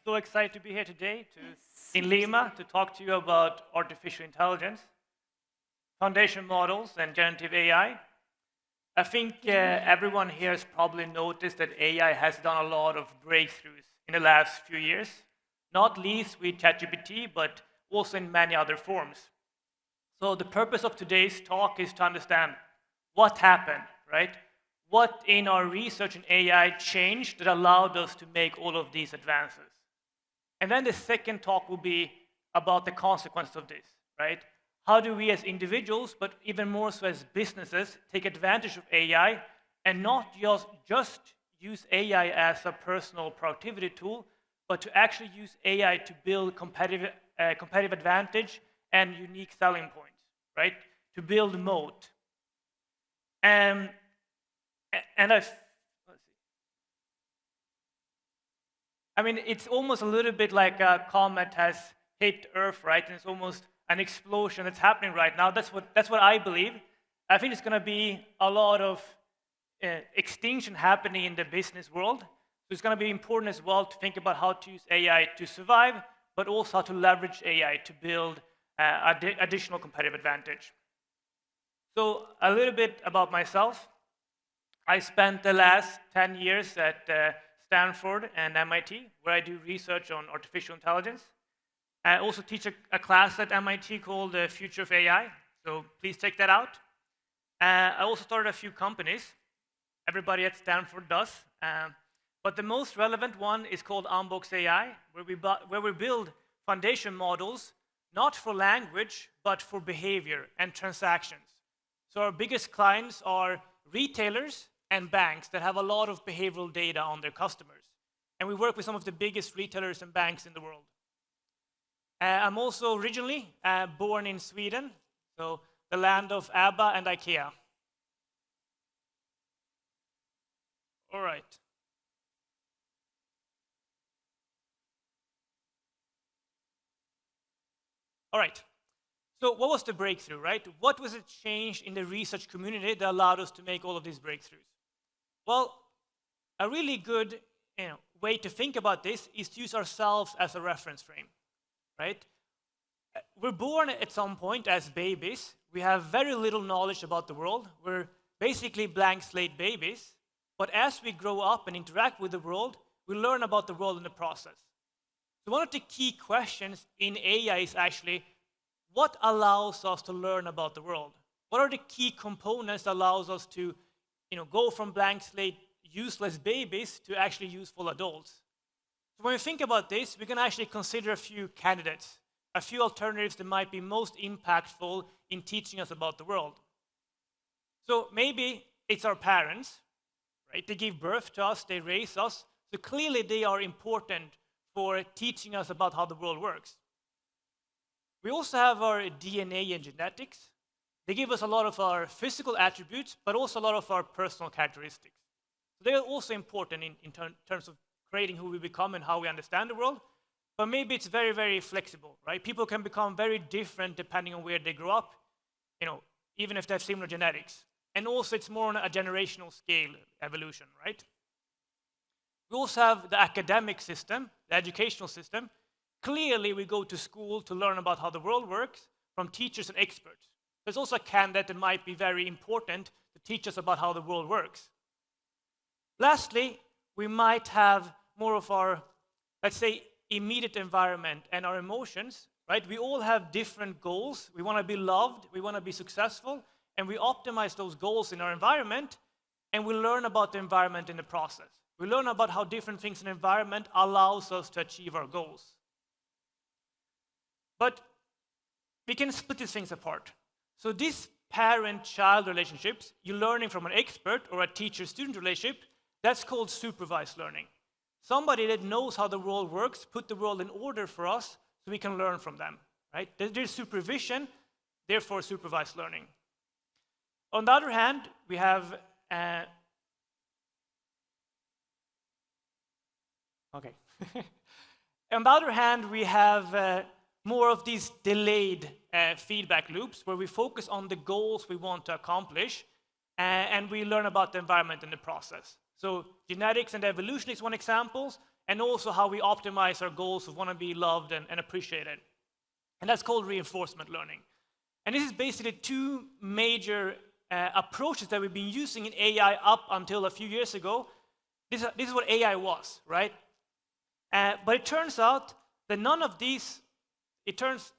so excited to be here today in Lima to talk to you about artificial intelligence, foundation models, and generative AI. I think everyone here has probably noticed that AI has done a lot of breakthroughs in the last few years, not least with ChatGPT, but also in many other forms. So the purpose of today's talk is to understand what happened, right? What in our research in AI changed that allowed us to make all of these advances. And then the second talk will be about the consequences of this, right? How do we as individuals, but even more so as businesses, take advantage of AI and not just use AI as a personal productivity tool, but to actually use AI to build competitive advantage and unique selling points, right? To build moat. I mean, it's almost a little bit like a comet has hit Earth, right? And it's almost an explosion that's happening right now. That's what I believe. I think it's going to be a lot of extinction happening in the business world. So it's going to be important as well to think about how to use AI to survive, but also how to leverage AI to build additional competitive advantage. So a little bit about myself. I spent the last 10 years at Stanford and MIT, where I do research on artificial intelligence. I also teach a class at MIT called The Future of AI, so please check that out. I also started a few companies. Everybody at Stanford does. But the most relevant one is called Unbox AI, where we build foundation models, not for language, but for behavior and transactions. So our biggest clients are retailers and banks that have a lot of behavioral data on their customers. And we work with some of the biggest retailers and banks in the world. I'm also originally born in Sweden, so the land of ABBA and IKEA. All right. All right. So what was the breakthrough, right? What was it changed in the research community that allowed us to make all of these breakthroughs? Well, a really good way to think about this is to use ourselves as a reference frame, right? We're born at some point as babies. We have very little knowledge about the world. We're basically blank slate babies. But as we grow up and interact with the world, we learn about the world in the process. So one of the key questions in AI is actually, what allows us to learn about the world? What are the key components that allows us to go from blank slate useless babies to actually useful adults? So when we think about this, we can actually consider a few candidates, a few alternatives that might be most impactful in teaching us about the world. So maybe it's our parents, right? They give birth to us, they raise us, so clearly they are important for teaching us about how the world works. We also have our DNA and genetics. They give us a lot of our physical attributes, but also a lot of our personal characteristics. So they are also important in terms of creating who we become and how we understand the world. But maybe it's very, very flexible, right? People can become very different depending on where they grow up, even if they have similar genetics. And also it's more on a generational scale evolution, right? We also have the academic system, the educational system. Clearly, we go to school to learn about how the world works from teachers and experts. There's also a candidate that might be very important to teach us about how the world works. Lastly, we might have more of our, let's say, immediate environment and our emotions, right? We all have different goals. We want to be loved, we want to be successful, and we optimize those goals in our environment, and we learn about the environment in the process. We learn about how different things in the environment allows us to achieve our goals. But we can split these things apart. So these parent-child relationships, you're learning from an expert or a teacher-student relationship, that's called supervised learning. Somebody that knows how the world works, put the world in order for us so we can learn from them, right? There's supervision, therefore supervised learning. On the other hand, we have on the other hand, we have more of these delayed feedback loops where we focus on the goals we want to accomplish and we learn about the environment in the process. So genetics and evolution is one example, and also how we optimize our goals of want to be loved and appreciated. And that's called reinforcement learning. And this is basically two major approaches that we've been using in AI up until a few years ago. This is what AI was, right? But it turns out that none of these, it turns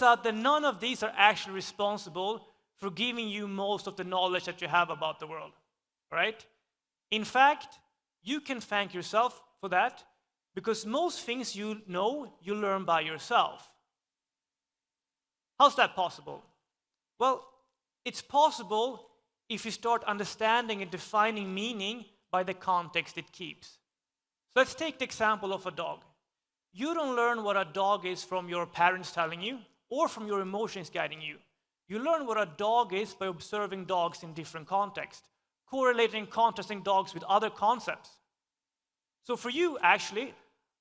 out that none of these are actually responsible for giving you most of the knowledge that you have about the world, right? In fact, you can thank yourself for that, because most things you know, you learn by yourself. How's that possible? Well, it's possible if you start understanding and defining meaning by the context it keeps. So let's take the example of a dog. You don't learn what a dog is from your parents telling you or from your emotions guiding you. You learn what a dog is by observing dogs in different contexts, correlating and contrasting dogs with other concepts. So for you, actually,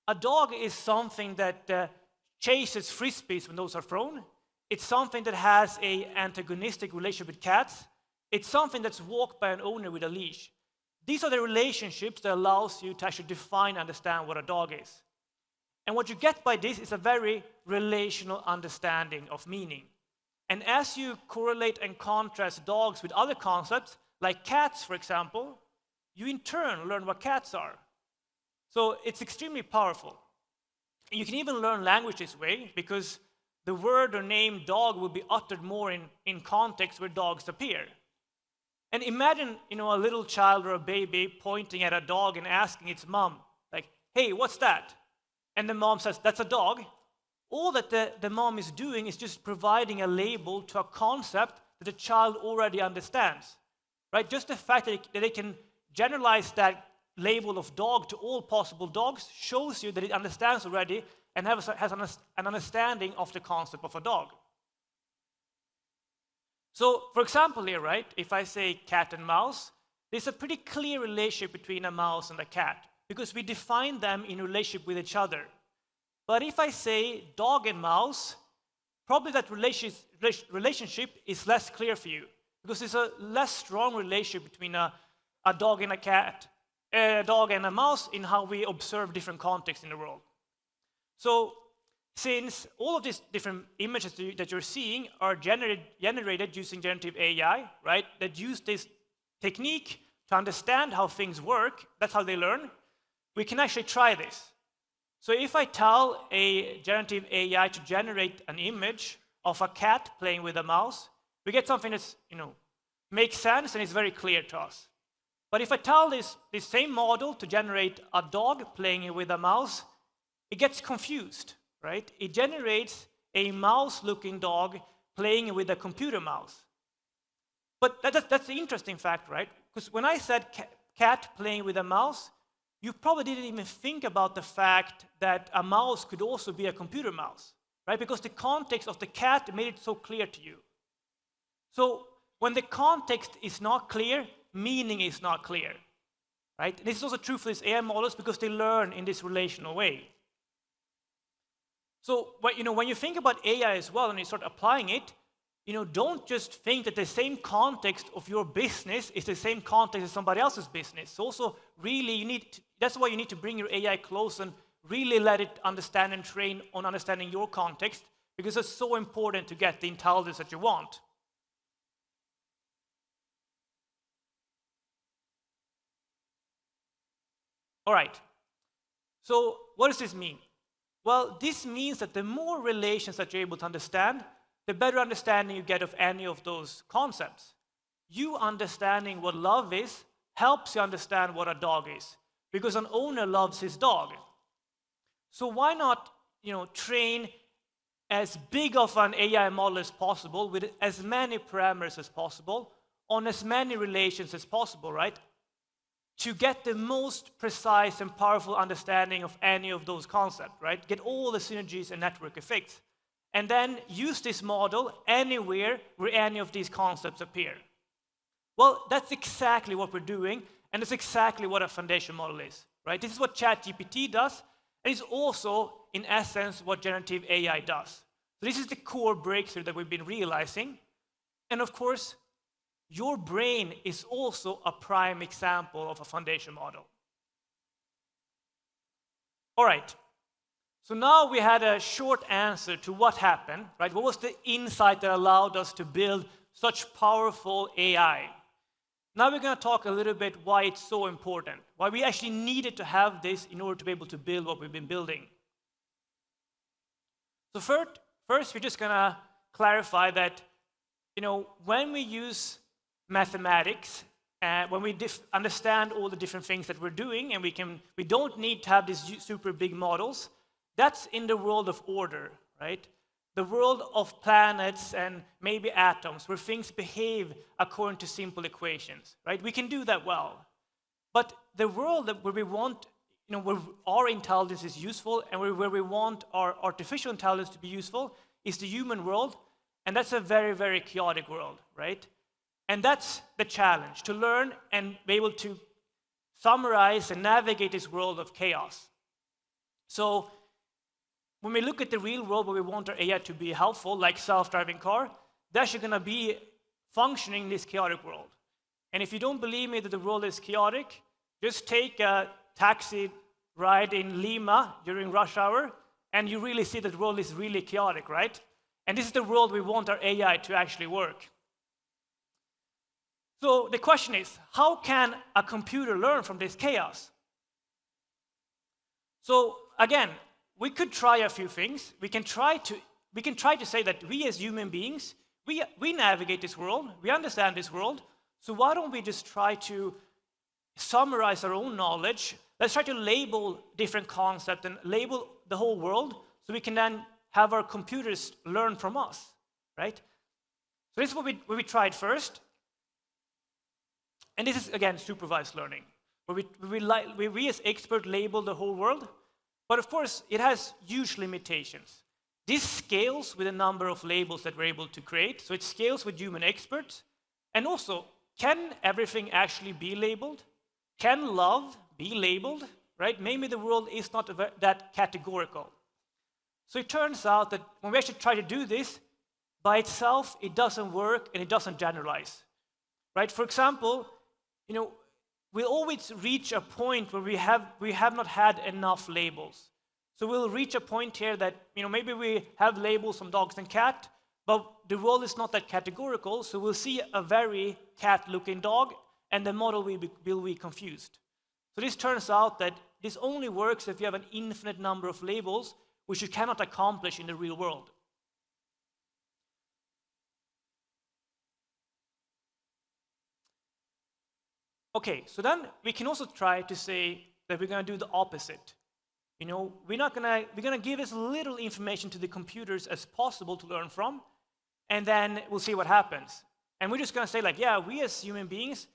a dog is something that chases frisbees when those are thrown. It's something that has an antagonistic relationship with cats. It's something that's walked by an owner with a leash. These are the relationships that allows you to actually define and understand what a dog is. And what you get by this is a very relational understanding of meaning. And as you correlate and contrast dogs with other concepts, like cats, for example, you in turn learn what cats are. So it's extremely powerful. And you can even learn language this way, because the word or name dog will be uttered more in context where dogs appear. And imagine, a little child or a baby pointing at a dog and asking its mom, like, hey, what's that? And the mom says, that's a dog. All that the mom is doing is just providing a label to a concept that the child already understands, right? Just the fact that they can generalize that label of dog to all possible dogs shows you that it understands already and has an understanding of the concept of a dog. So, for example here, right, if I say cat and mouse, there's a pretty clear relationship between a mouse and a cat, because we define them in relationship with each other. But if I say dog and mouse, probably that relationship is less clear for you, because there's a less strong relationship between a dog and a cat, a dog and a mouse in how we observe different contexts in the world. So, since all of these different images that you're seeing are generated using generative AI, right, that use this technique to understand how things work, that's how they learn, we can actually try this. So if I tell a generative AI to generate an image of a cat playing with a mouse, we get something that's, makes sense and is very clear to us. But if I tell this same model to generate a dog playing with a mouse, it gets confused, right? It generates a mouse-looking dog playing with a computer mouse. But that's the interesting fact, right? Because when I said cat playing with a mouse, you probably didn't even think about the fact that a mouse could also be a computer mouse, right? Because the context of the cat made it so clear to you. So when the context is not clear, meaning is not clear, right? This is also true for these AI models because they learn in this relational way. So when you think about AI as well and you start applying it, don't just think that the same context of your business is the same context as somebody else's business. Also, really, that's why you need to bring your AI close and really let it understand and train on understanding your context, because it's so important to get the intelligence that you want. All right. So what does this mean? Well, this means that the more relations that you're able to understand, the better understanding you get of any of those concepts. You understanding what love is helps you understand what a dog is, because an owner loves his dog. So why not, train as big of an AI model as possible with as many parameters as possible on as many relations as possible, right? To get the most precise and powerful understanding of any of those concepts, right? Get all the synergies and network effects. And then use this model anywhere where any of these concepts appear. Well, that's exactly what we're doing, and that's exactly what a foundation model is, right? This is what ChatGPT does, and it's also, in essence, what generative AI does. So this is the core breakthrough that we've been realizing. And of course, your brain is also a prime example of a foundation model. All right. So now we had a short answer to what happened, right? What was the insight that allowed us to build such powerful AI? Now we're going to talk a little bit why it's so important, why we actually needed to have this in order to be able to build what we've been building. So first we're just going to clarify that, when we use mathematics, when we understand all the different things that we're doing, and we don't need to have these super big models. That's in the world of order, right? The world of planets and maybe atoms, where things behave according to simple equations, right? We can do that well. But the world where we want, where our intelligence is useful and where we want our artificial intelligence to be useful is the human world, and that's a very, very chaotic world, right? And that's the challenge, to learn and be able to summarize and navigate this world of chaos. So when we look at the real world where we want our AI to be helpful, like self-driving car, they're actually going to be functioning in this chaotic world. And if you don't believe me that the world is chaotic, just take a taxi ride in Lima during rush hour, and you really see that the world is really chaotic, right? And this is the world we want our AI to actually work. So the question is, how can a computer learn from this chaos? So again, we could try a few things. We can try to say that we as human beings, we navigate this world, we understand this world, so why don't we just try to summarize our own knowledge? Let's try to label different concepts and label the whole world so we can then have our computers learn from us, right? So this is what we tried first. And this is, again, supervised learning, where we as experts label the whole world. But of course, it has huge limitations. This scales with the number of labels that we're able to create. So it scales with human experts. And also, can everything actually be labeled? Can love be labeled? Right? Maybe the world is not that categorical. So it turns out that when we actually try to do this, by itself, it doesn't work and it doesn't generalize. Right? For example, we'll always reach a point where we have not had enough labels. So we'll reach a point here that maybe we have labels on dogs and cat, but the world is not that categorical, so we'll see a very cat-looking dog, and the model will be confused. So this turns out that this only works if you have an infinite number of labels, which you cannot accomplish in the real world. Okay, so then we can also try to say that we're going to do the opposite. We're going to give as little information to the computers as possible to learn from, and then we'll see what happens. And we're just going to say, we as human beings,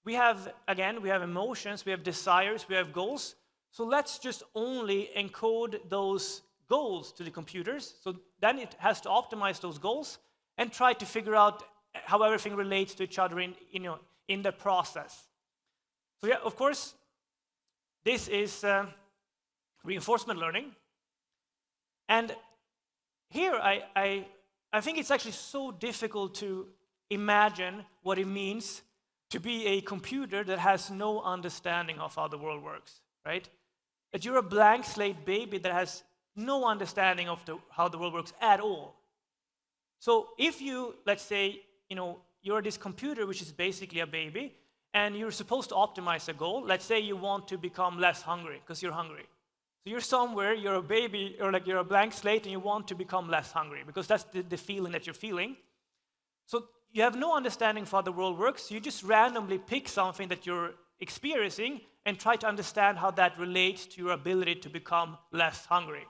we have emotions, we have desires, we have goals. So let's just only encode those goals to the computers. So then it has to optimize those goals and try to figure out how everything relates to each other in the process. So yeah, of course, this is reinforcement learning. And here I think it's actually so difficult to imagine what it means to be a computer that has no understanding of how the world works, right? That you're a blank slate baby that has no understanding of how the world works at all. So if you, let's say, you're this computer, which is basically a baby, and you're supposed to optimize a goal. Let's say you want to become less hungry because you're hungry. So you're somewhere, you're a baby, or you're a blank slate, and you want to become less hungry because that's the feeling that you're feeling. So you have no understanding of how the world works. So you just randomly pick something that you're experiencing and try to understand how that relates to your ability to become less hungry.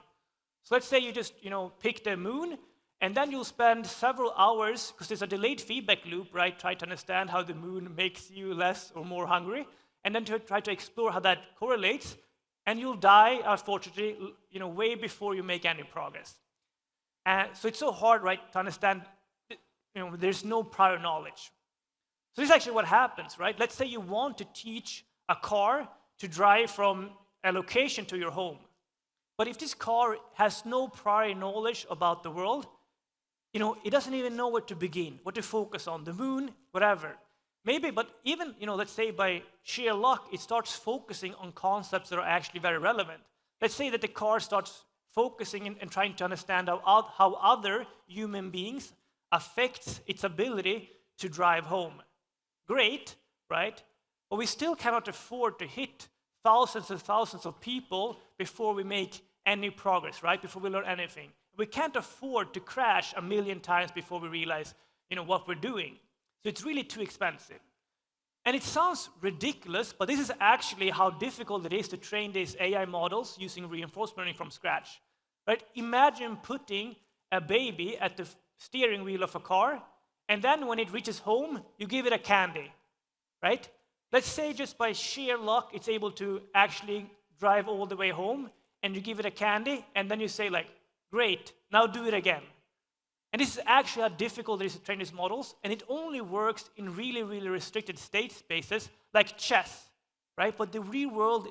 So let's say you just pick the moon, and then you'll spend several hours, because there's a delayed feedback loop, right? Try to understand how the moon makes you less or more hungry, and then to try to explore how that correlates, and you'll die, unfortunately, way before you make any progress. So it's so hard, right, to understand, there's no prior knowledge. So this is actually what happens, right? Let's say you want to teach a car to drive from a location to your home. But if this car has no prior knowledge about the world, it doesn't even know where to begin, what to focus on, the moon, whatever. Maybe, but even, let's say by sheer luck, it starts focusing on concepts that are actually very relevant. let's say that the car starts focusing and trying to understand how other human beings affects its ability to drive home. Great, right? But we still cannot afford to hit thousands and thousands of people before we make any progress, right? Before we learn anything. We can't afford to crash 1 million times before we realize, what we're doing. So it's really too expensive. And it sounds ridiculous, but this is actually how difficult it is to train these AI models using reinforcement learning from scratch. Right? Imagine putting a baby at the steering wheel of a car, and then when it reaches home, you give it a candy, right? Let's say just by sheer luck, it's able to actually drive all the way home, and you give it a candy, and then you say like, great, now do it again. And this is actually how difficult it is to train these models, and it only works in really, really restricted state spaces like chess, right? But the real world,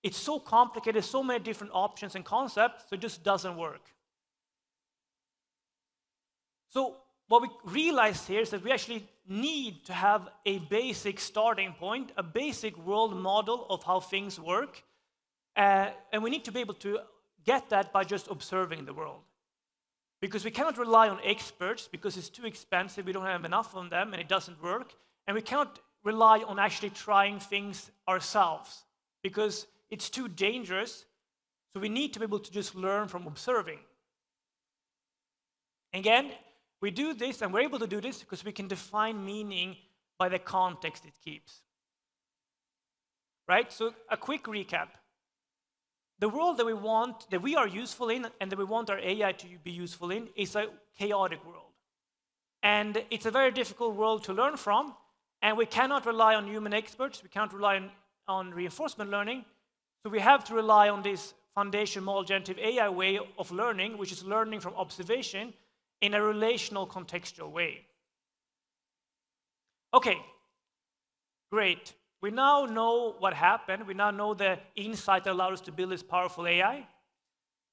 it's so complicated, so many different options and concepts, so it just doesn't work. So what we realize here is that we actually need to have a basic starting point, a basic world model of how things work, and we need to be able to get that by just observing the world. Because we cannot rely on experts because it's too expensive, we don't have enough of them, and it doesn't work. And we cannot rely on actually trying things ourselves because it's too dangerous. So we need to be able to just learn from observing. Again, we do this, and we're able to do this because we can define meaning by the context it keeps. Right? So a quick recap. The world that we want, that we are useful in, and that we want our AI to be useful in, is a chaotic world. And it's a very difficult world to learn from, and we cannot rely on human experts, we cannot rely on reinforcement learning, so we have to rely on this foundation model generative AI way of learning, which is learning from observation in a relational contextual way. Okay, great. We now know what happened. We now know the insight that allowed us to build this powerful AI.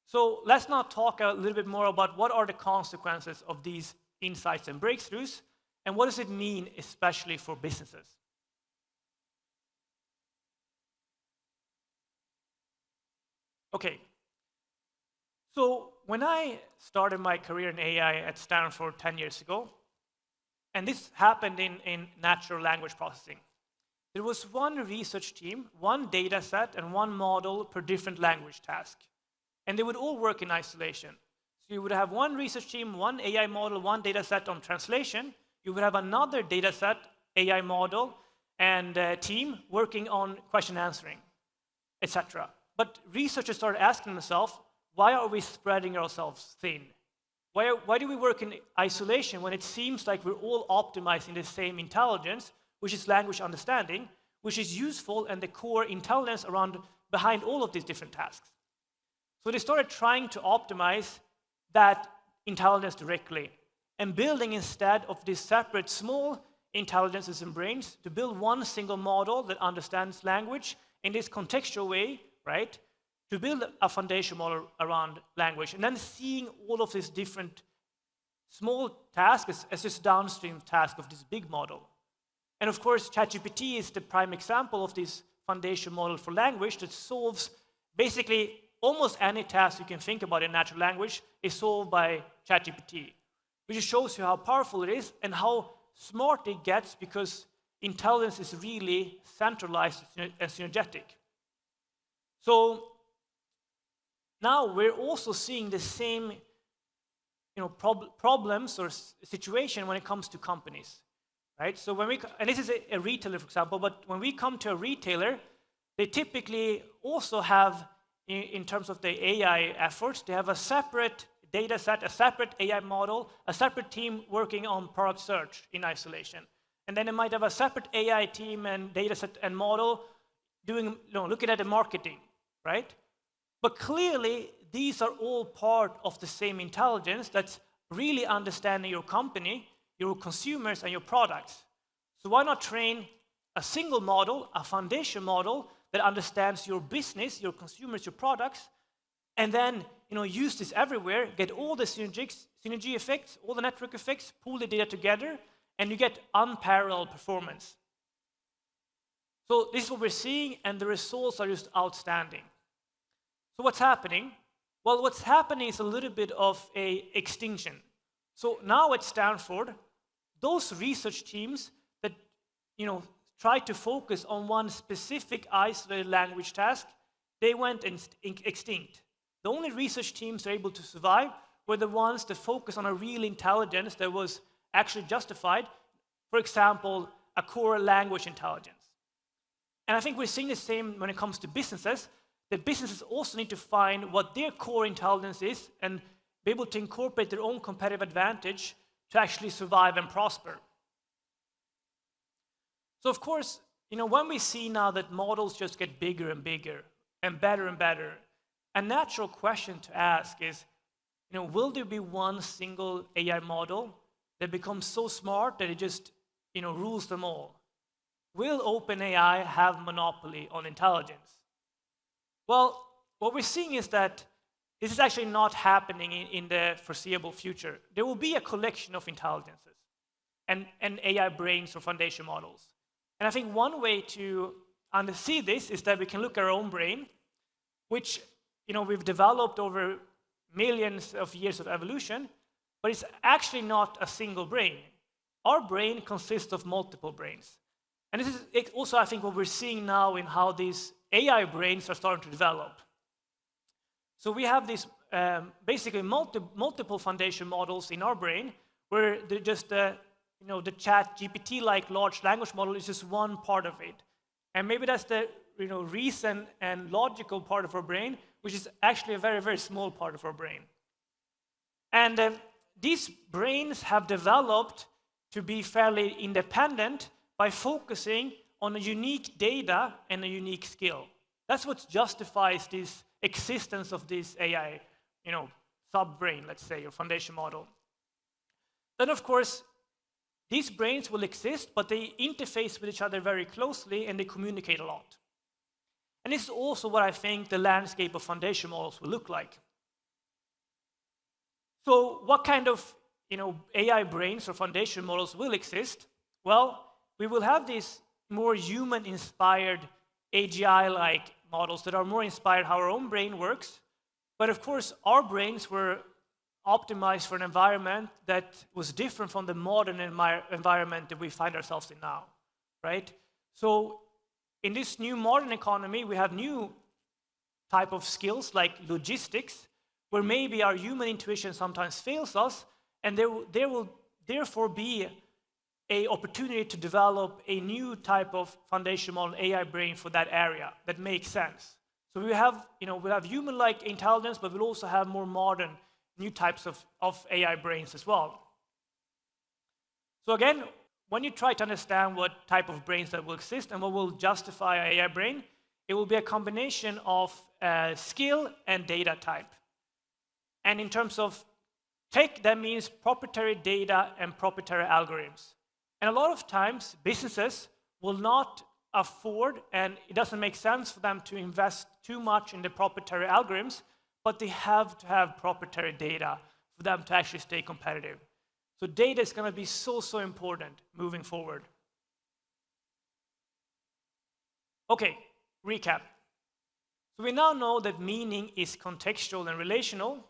So let's now talk a little bit more about what are the consequences of these insights and breakthroughs, and what does it mean especially for businesses. Okay, so when I started my career in AI at Stanford 10 years ago, and this happened in natural language processing, there was one research team, one data set, and one model per different language task. And they would all work in isolation. So you would have one research team, one AI model, one data set on translation. You would have another data set, AI model, and team working on question answering, etc. But researchers started asking themselves, why are we spreading ourselves thin? Why do we work in isolation when it seems like we're all optimizing the same intelligence, which is language understanding, which is useful and the core intelligence behind all of these different tasks. So they started trying to optimize that intelligence directly and building instead of these separate small intelligences and brains to build one single model that understands language in this contextual way, right? To build a foundation model around language and then seeing all of these different small tasks as this downstream task of this big model. And of course, ChatGPT is the prime example of this foundation model for language that solves basically almost any task you can think about in natural language is solved by ChatGPT, which just shows you how powerful it is and how smart it gets because intelligence is really centralized and synergetic. So now we're also seeing the same problems or situation when it comes to companies. Right? So and this is a retailer, for example, but when we come to a retailer, they typically also have, in terms of the AI efforts, they have a separate data set, a separate AI model, a separate team working on product search in isolation. And then they might have a separate AI team and data set and model looking at the marketing, right? But clearly, these are all part of the same intelligence that's really understanding your company, your consumers, and your products. So why not train a single model, a foundation model that understands your business, your consumers, your products, and then use this everywhere, get all the synergy effects, all the network effects, pull the data together, and you get unparalleled performance. So this is what we're seeing, and the results are just outstanding. So what's happening? Well, what's happening is a little bit of a extinction. So now at Stanford, those research teams that try to focus on one specific isolated language task, they went extinct. The only research teams that are able to survive were the ones that focus on a real intelligence that was actually justified. For example, a core language intelligence. And I think we're seeing the same when it comes to businesses, that businesses also need to find what their core intelligence is and be able to incorporate their own competitive advantage to actually survive and prosper. So of course, when we see now that models just get bigger and bigger and better, a natural question to ask is, will there be one single AI model that becomes so smart that it just, rules them all? Will OpenAI have monopoly on intelligence? Well, what we're seeing is that this is actually not happening in the foreseeable future. There will be a collection of intelligences and AI brains or foundation models. And I think one way to see this is that we can look at our own brain, which we've developed over millions of years of evolution, but it's actually not a single brain. Our brain consists of multiple brains. And this is also, I think, what we're seeing now in how these AI brains are starting to develop. So we have these basically multiple foundation models in our brain, where they're just the chat GPT-like large language model is just one part of it. And maybe that's the reason and logical part of our brain, which is actually a very, very small part of our brain. And these brains have developed to be fairly independent by focusing on a unique data and a unique skill. That's what justifies this existence of this AI, sub-brain, let's say, or foundation model. Then, of course, these brains will exist, but they interface with each other very closely and they communicate a lot. And this is also what I think the landscape of foundation models will look like. So what kind of AI brains or foundation models will exist? Well, we will have these more human-inspired AGI-like models that are more inspired how our own brain works. But of course, our brains were optimized for an environment that was different from the modern environment that we find ourselves in now, right? So in this new modern economy, we have new type of skills like logistics, where maybe our human intuition sometimes fails us, and there will therefore be an opportunity to develop a new type of foundation model AI brain for that area that makes sense. So we have, we'll have human-like intelligence, but we'll also have more modern new types of AI brains as well. So again, when you try to understand what type of brains that will exist and what will justify an AI brain, it will be a combination of skill and data type. And in terms of tech, that means proprietary data and proprietary algorithms. And a lot of times, businesses will not afford, and it doesn't make sense for them to invest too much in the proprietary algorithms, but they have to have proprietary data for them to actually stay competitive. So data is going to be so important moving forward. Okay, recap. So we now know that meaning is contextual and relational.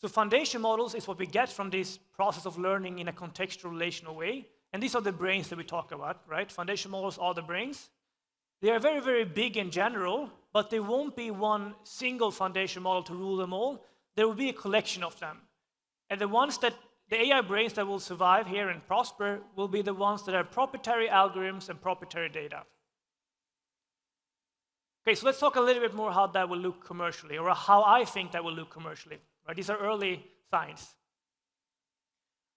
So foundation models is what we get from this process of learning in a contextual, relational way. And these are the brains that we talk about, right? Foundation models are the brains. They are very, very big in general, but there won't be one single foundation model to rule them all. There will be a collection of them. And the AI brains that will survive here and prosper will be the ones that have proprietary algorithms and proprietary data. Okay, so let's talk a little bit more how that will look commercially, or how I think that will look commercially. Right? These are early signs.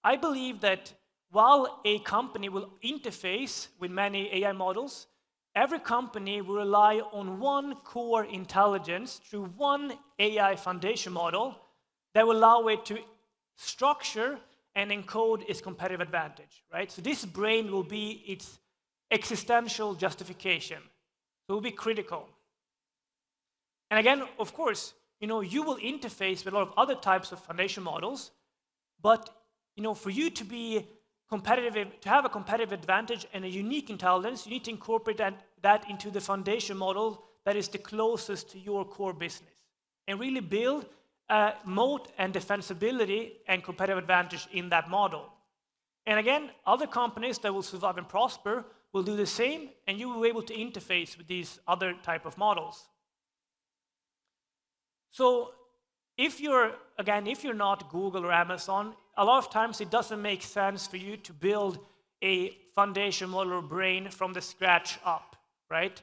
I believe that while a company will interface with many AI models, every company will rely on one core intelligence through one AI foundation model that will allow it to structure and encode its competitive advantage, right? So this brain will be its existential justification. It will be critical. And again, of course, you will interface with a lot of other types of foundation models, but for you to be competitive, to have a competitive advantage and a unique intelligence, you need to incorporate that into the foundation model that is the closest to your core business, and really build a moat and defensibility and competitive advantage in that model. And again, other companies that will survive and prosper will do the same, and you will be able to interface with these other type of models. So if you're not Google or Amazon, a lot of times it doesn't make sense for you to build a foundation model or brain from the scratch up, right?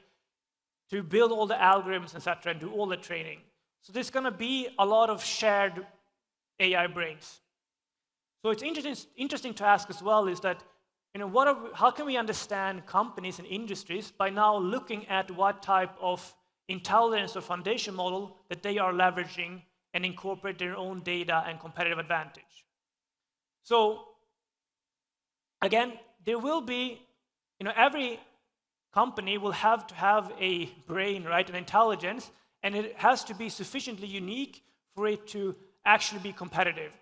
To build all the algorithms, etc., and do all the training. So there's going to be a lot of shared AI brains. So it's interesting to ask as well is that, how can we understand companies and industries by now looking at what type of intelligence or foundation model that they are leveraging and incorporate their own data and competitive advantage. So again, there will be, every company will have to have a brain, right, an intelligence, and it has to be sufficiently unique for it to actually be competitive.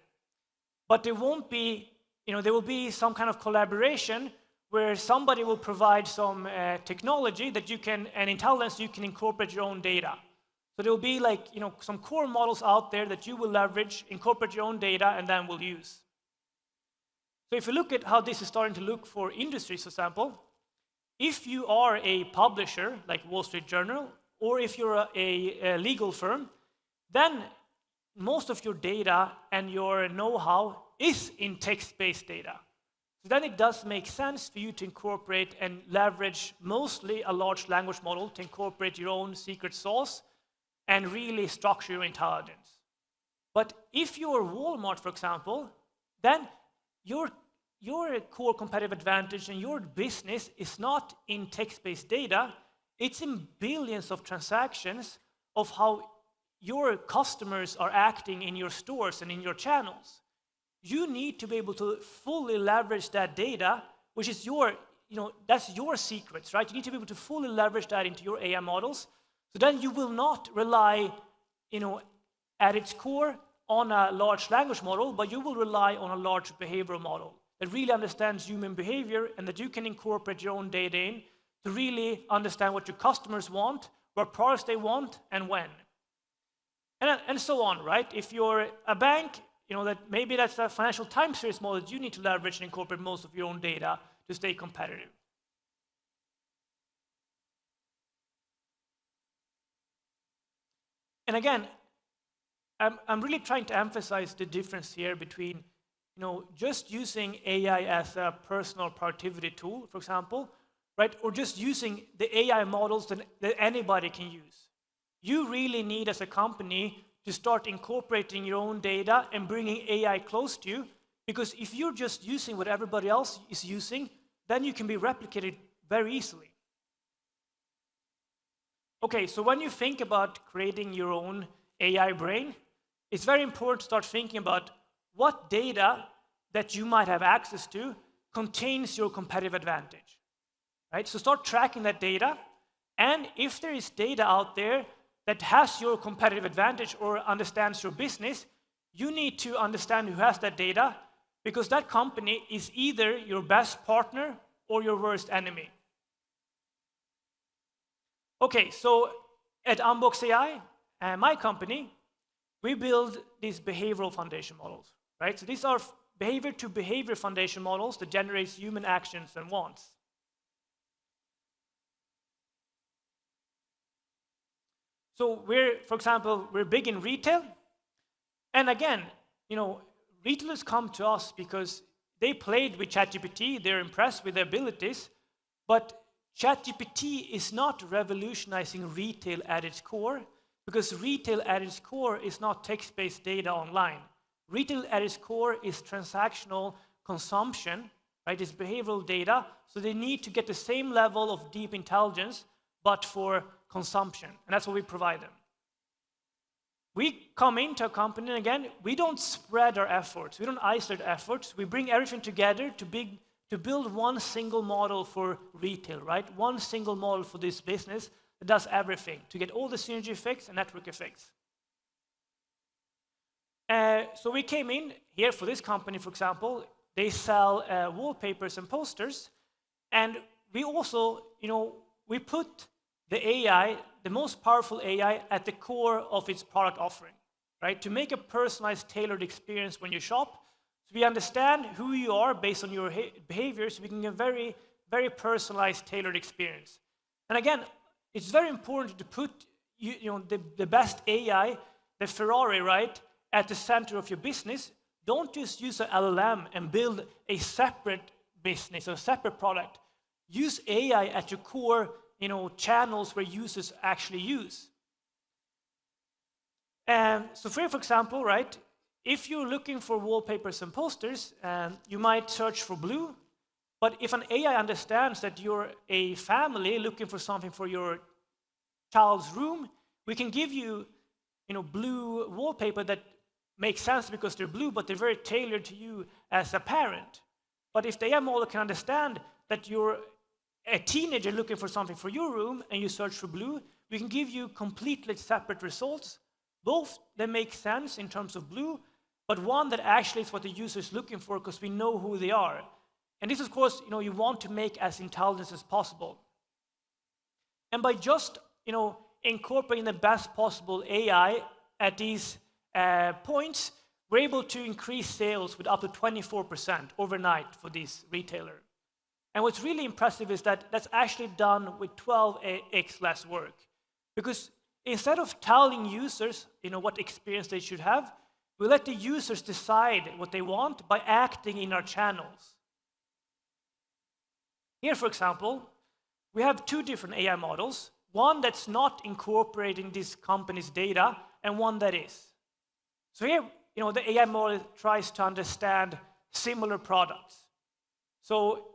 But there won't be, there will be some kind of collaboration where somebody will provide some technology that you can, and intelligence, you can incorporate your own data. So there will be like, some core models out there that you will leverage, incorporate your own data, and then will use. So if you look at how this is starting to look for industries, for example, if you are a publisher, like Wall Street Journal, or if you're a legal firm, then most of your data and your know-how is in text-based data. So then it does make sense for you to incorporate and leverage mostly a large language model to incorporate your own secret sauce and really structure your intelligence. But if you're Walmart, for example, then your core competitive advantage and your business is not in text-based data, it's in billions of transactions of how your customers are acting in your stores and in your channels. You need to be able to fully leverage that data, which is that's your secrets, right? You need to be able to fully leverage that into your AI models. So then you will not rely, at its core on a large language model, but you will rely on a large behavioral model that really understands human behavior and that you can incorporate your own data in to really understand what your customers want, what products they want, and when. And so on, right? If you're a bank, maybe that's a Financial Times series model that you need to leverage and incorporate most of your own data to stay competitive. And again, I'm really trying to emphasize the difference here between, just using AI as a personal productivity tool, for example, right? Or just using the AI models that anybody can use. You really need, as a company, to start incorporating your own data and bringing AI close to you, because if you're just using what everybody else is using, then you can be replicated very easily. Okay, so when you think about creating your own AI brain, it's very important to start thinking about what data that you might have access to contains your competitive advantage, right? So start tracking that data, and if there is data out there that has your competitive advantage or understands your business, you need to understand who has that data, because that company is either your best partner or your worst enemy. Okay, so at Unbox AI, my company, we build these behavioral foundation models, right? So these are behavior-to-behavior foundation models that generate human actions and wants. So for example, we're big in retail. And again, retailers come to us because they played with ChatGPT, they're impressed with their abilities, but ChatGPT is not revolutionizing retail at its core, because retail at its core is not text-based data online. Retail at its core is transactional consumption, right? It's behavioral data, so they need to get the same level of deep intelligence, but for consumption, and that's what we provide them. We come into a company, and again, we don't spread our efforts, we don't isolate efforts, we bring everything together to build one single model for retail, right? One single model for this business that does everything to get all the synergy effects and network effects. So we came in here for this company, for example, they sell wallpapers and posters, and we also, we put the AI the most powerful AI at the core of its product offering, right? To make a personalized, tailored experience when you shop, so we understand who you are based on your behaviors, so we can get a very, very personalized, tailored experience. And again, it's very important to put the best AI, the Ferrari, right, at the center of your business. Don't just use an LLM and build a separate business or a separate product. Use AI at your core, channels where users actually use. So for example, right, if you're looking for wallpapers and posters, you might search for blue. But if an AI understands that you're a family looking for something for your child's room, we can give you, blue wallpaper that makes sense because they're blue, but they're very tailored to you as a parent. But if the AI model can understand that you're a teenager looking for something for your room and you search for blue, we can give you completely separate results, both that make sense in terms of blue, but one that actually is what the user is looking for because we know who they are. And this, of course, you want to make as intelligent as possible. And by just, incorporating the best possible AI at these points, we're able to increase sales with up to 24% overnight for this retailer. And what's really impressive is that that's actually done with 12x less work. Because instead of telling users, what experience they should have, we let the users decide what they want by acting in our channels. Here, for example, we have two different AI models, one that's not incorporating this company's data and one that is. So here, the AI model tries to understand similar products. So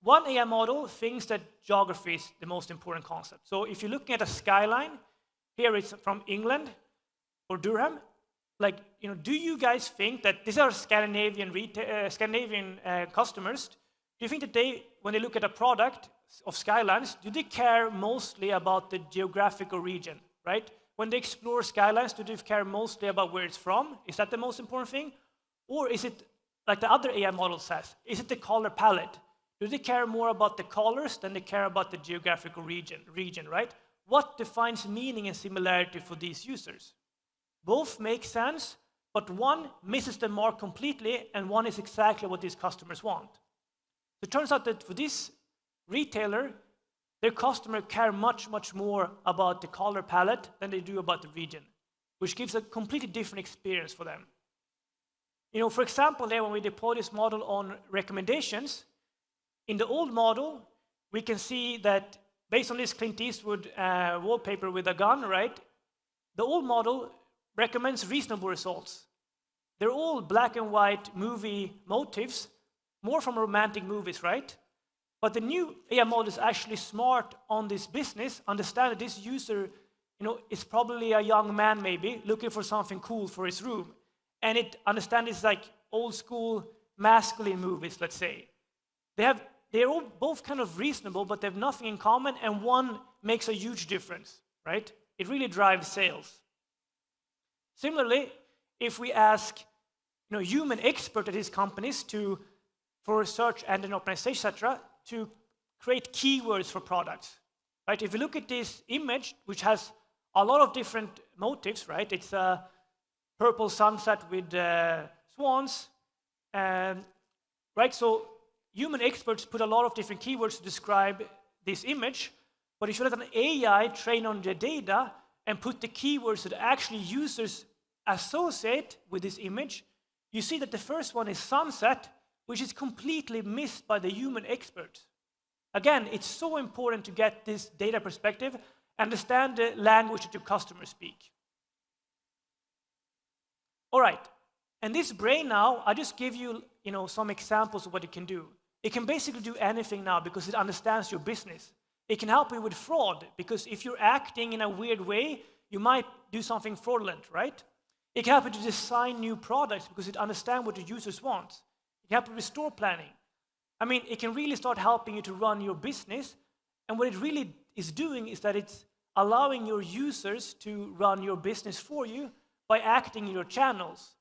one AI model thinks that geography is the most important concept. So if you're looking at a skyline, here it's from England or Durham, do you guys think that these are Scandinavian customers? Do you think that when they look at a product of skylines, do they care mostly about the geographical region, right? When they explore skylines, do they care mostly about where it's from? Is that the most important thing? Or is it, like the other AI model says, is it the color palette? Do they care more about the colors than they care about the geographical region, right? What defines meaning and similarity for these users? Both make sense, but one misses the mark completely, and one is exactly what these customers want. So it turns out that for this retailer, their customer care much, much more about the color palette than they do about the region, which gives a completely different experience for them. For example, there when we deploy this model on recommendations, in the old model, we can see that based on this Clint Eastwood wallpaper with a gun, right? The old model recommends reasonable results. They're all black and white movie motifs, more from romantic movies, right? But the new AI model is actually smart on this business, understand that this user, is probably a young man maybe, looking for something cool for his room. And it understands it's like old school masculine movies, let's say. They're all both kind of reasonable, but they have nothing in common, and one makes a huge difference, right? It really drives sales. Similarly, if we ask human expert at these companies for search engine optimization, etc., to create keywords for products, right? If you look at this image, which has a lot of different motifs, right? It's a purple sunset with swans, right? So human experts put a lot of different keywords to describe this image, but if you let an AI train on the data and put the keywords that actually users associate with this image, you see that the first one is sunset, which is completely missed by the human expert. Again, it's so important to get this data perspective, understand the language that your customers speak. All right, and this brain now, I just give you, some examples of what it can do. It can basically do anything now because it understands your business. It can help you with fraud, because if you're acting in a weird way, you might do something fraudulent, right? It can help you to design new products because it understands what your users want. It can help you with store planning. It can really start helping you to run your business. And what it really is doing is that it's allowing your users to run your business for you by acting in your channels.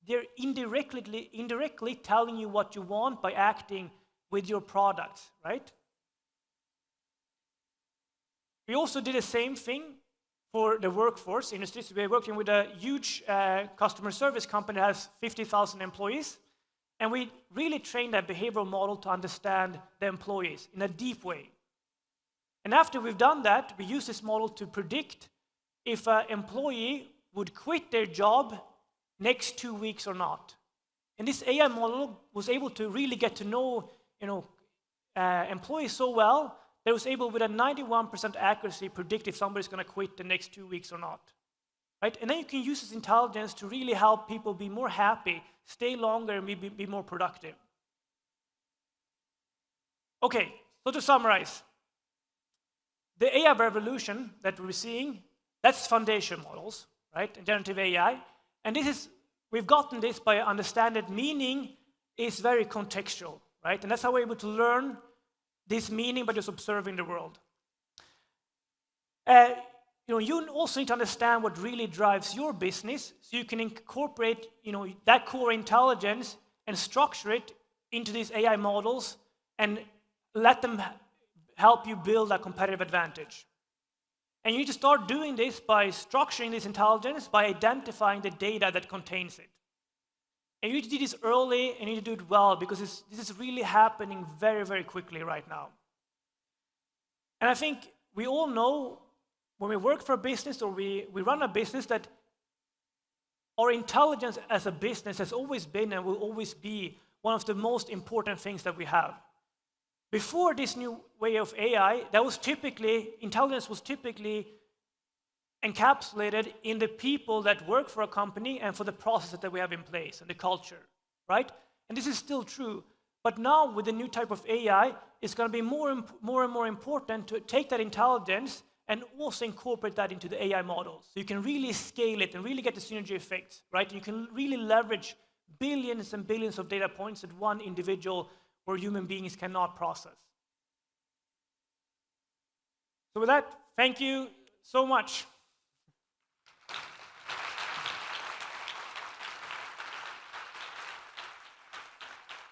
They're indirectly telling you what you want by acting with your products, right? We also did the same thing for the workforce industry. So we're working with a huge customer service company that has 50,000 employees. And we really trained that behavioral model to understand the employees in a deep way. And after we've done that, we use this model to predict if an employee would quit their job next 2 weeks or not. And this AI model was able to really get to know, employees so well that it was able, with a 91% accuracy, predict if somebody's going to quit the next 2 weeks or not. Right? And then you can use this intelligence to really help people be more happy, stay longer, and be more productive. Okay, so to summarize, the AI revolution that we're seeing, that's foundation models, right? And generative AI. And we've gotten this by understanding that meaning is very contextual, right? And that's how we're able to learn this meaning by just observing the world. You also need to understand what really drives your business, so you can incorporate, that core intelligence and structure it into these AI models and let them help you build a competitive advantage. And you need to start doing this by structuring this intelligence, by identifying the data that contains it. And you need to do this early, and you need to do it well, because this is really happening very, very quickly right now. And I think we all know, when we work for a business or we run a business, that our intelligence as a business has always been and will always be one of the most important things that we have. Before this new way of AI, intelligence was typically encapsulated in the people that work for a company and for the processes that we have in place and the culture, right? And this is still true. But now, with the new type of AI, it's going to be more and more important to take that intelligence and also incorporate that into the AI models. So you can really scale it and really get the synergy effects, right? You can really leverage billions and billions of data points that one individual or human beings cannot process. So with that, thank you so much.